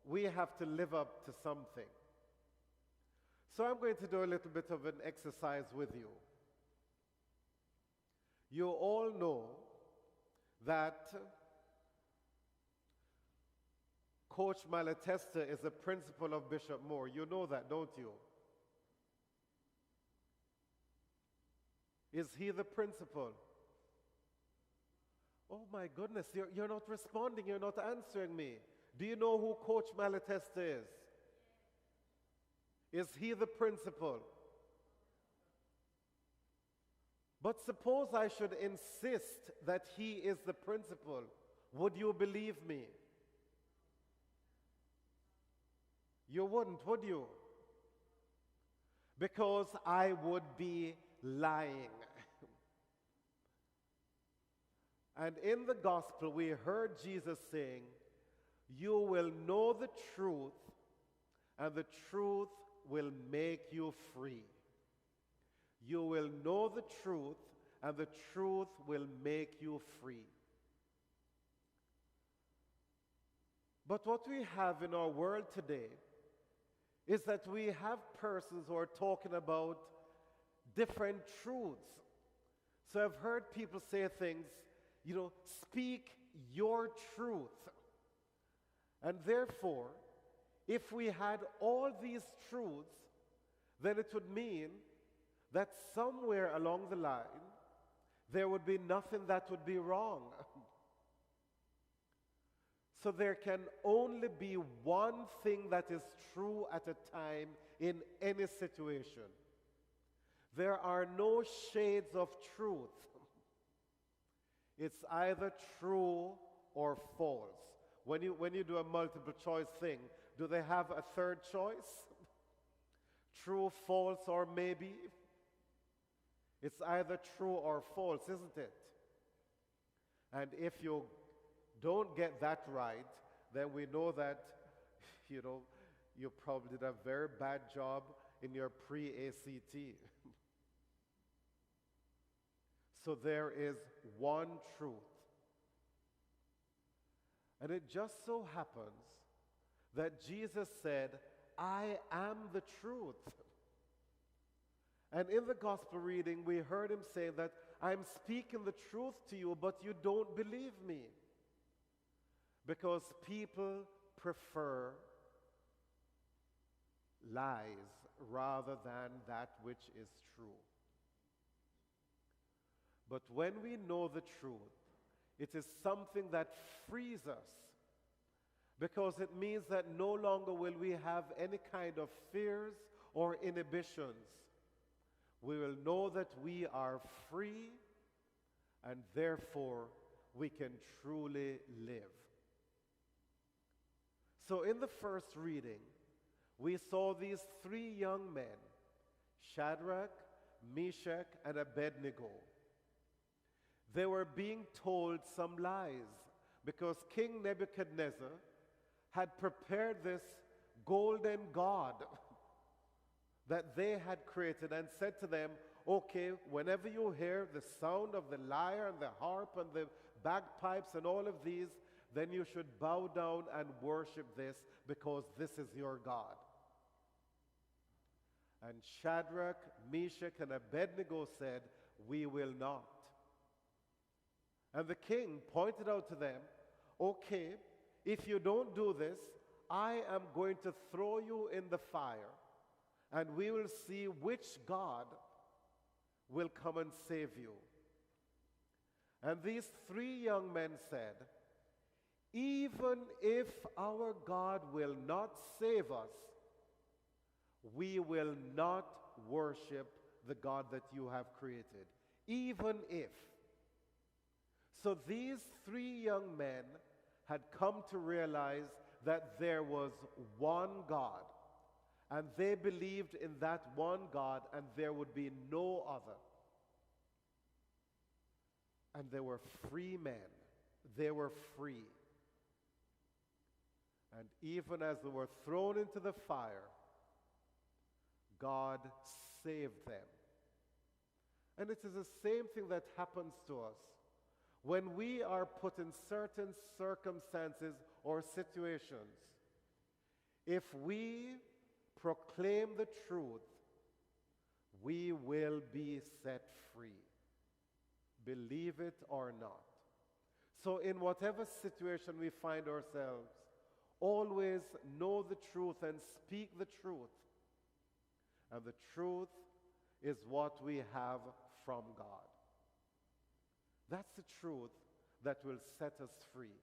we have to live up to something. So I'm going to do a little bit of an exercise with you. You all know that Coach Malatesta is a principal of Bishop Moore. You know that, don't you? Is he the principal? Oh my goodness, you're not responding, you're not answering me. Do you know who Coach Malatesta is? Is he the principal? But suppose I should insist that he is the principal. Would you believe me? You wouldn't, would you? Because I would be lying. And in the gospel, we heard Jesus saying, "You will know the truth, and the truth will make you free." You will know the truth, and the truth will make you free. But what we have in our world today is that we have persons who are talking about different truths. So I've heard people say things, speak your truth. And therefore, if we had all these truths, then it would mean that somewhere along the line, there would be nothing that would be wrong. So there can only be one thing that is true at a time in any situation. There are no shades of truth. It's either true or false. When you do a multiple choice thing, do they have a third choice? True, false, or maybe? It's either true or false, isn't it? And if you don't get that right, then we know that, you probably did a very bad job in your pre-ACT. So there is one truth. And it just so happens that Jesus said, "I am the truth." And in the gospel reading, we heard him say that, "I'm speaking the truth to you, but you don't believe me." Because people prefer lies rather than that which is true. But when we know the truth, it is something that frees us, because it means that no longer will we have any kind of fears or inhibitions. We will know that we are free, and therefore we can truly live. So in the first reading, we saw these three young men, Shadrach, Meshach, and Abednego. They were being told some lies because King Nebuchadnezzar had prepared this golden god that they had created and said to them, "Okay, whenever you hear the sound of the lyre and the harp and the bagpipes and all of these, then you should bow down and worship this, because this is your God." And Shadrach, Meshach, and Abednego said, "We will not." And the king pointed out to them, "Okay, if you don't do this, I am going to throw you in the fire, and we will see which God will come and save you." And these three young men said, "Even if our God will not save us, we will not worship the God that you have created." Even if. So these three young men had come to realize that there was one God, and they believed in that one God, and there would be no other. And they were free men. They were free. And even as they were thrown into the fire, God saved them. And it is the same thing that happens to us when we are put in certain circumstances or situations. If we proclaim the truth, we will be set free. Believe it or not. So in whatever situation we find ourselves, always know the truth and speak the truth. And the truth is what we have from God. That's the truth that will set us free.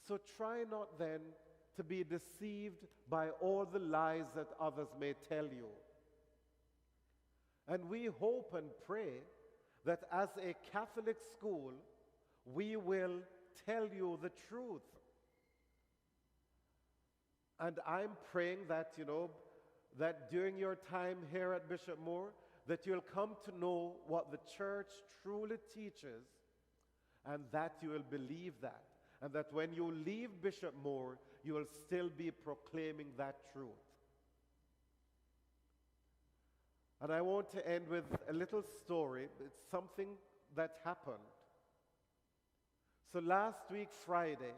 So try not then to be deceived by all the lies that others may tell you. And we hope and pray that as a Catholic school, we will tell you the truth. And I'm praying that, that during your time here at Bishop Moore, that you'll come to know what the church truly teaches, and that you will believe that. And that when you leave Bishop Moore, you will still be proclaiming that truth. And I want to end with a little story. It's something that happened. So last week, Friday,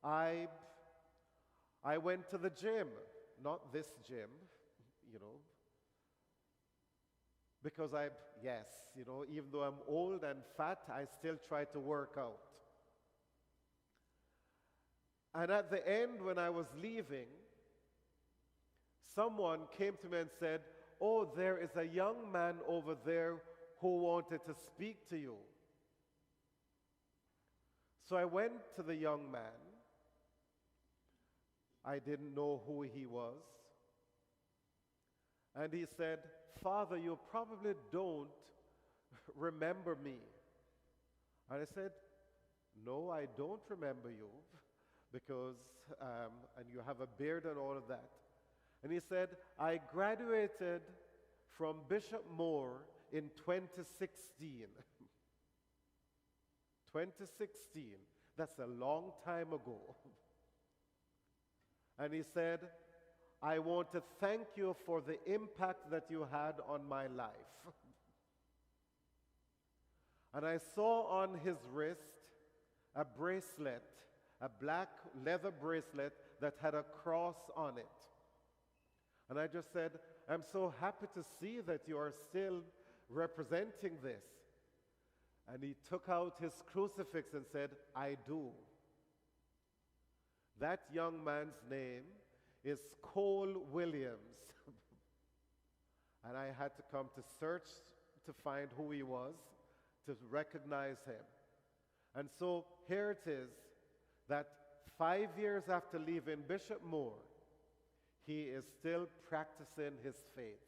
I went to the gym. Not this gym, because even though I'm old and fat, I still try to work out. And at the end, when I was leaving, someone came to me and said, "Oh, there is a young man over there who wanted to speak to you." So I went to the young man. I didn't know who he was. And he said, "Father, you probably don't remember me." And I said, "No, I don't remember you, because, and you have a beard and all of that." And he said, "I graduated from Bishop Moore in 2016. 2016, that's a long time ago." And he said, "I want to thank you for the impact that you had on my life." And I saw on his wrist a bracelet, a black leather bracelet that had a cross on it. And I just said, "I'm so happy to see that you are still representing this." And he took out his crucifix and said, "I do." That young man's name is Cole Williams. And I had to come to search to find who he was, to recognize him. And so here it is, that 5 years after leaving Bishop Moore, he is still practicing his faith.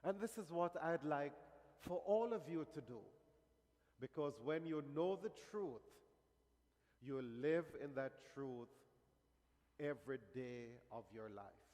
And this is what I'd like for all of you to do. Because when you know the truth, you live in that truth every day of your life.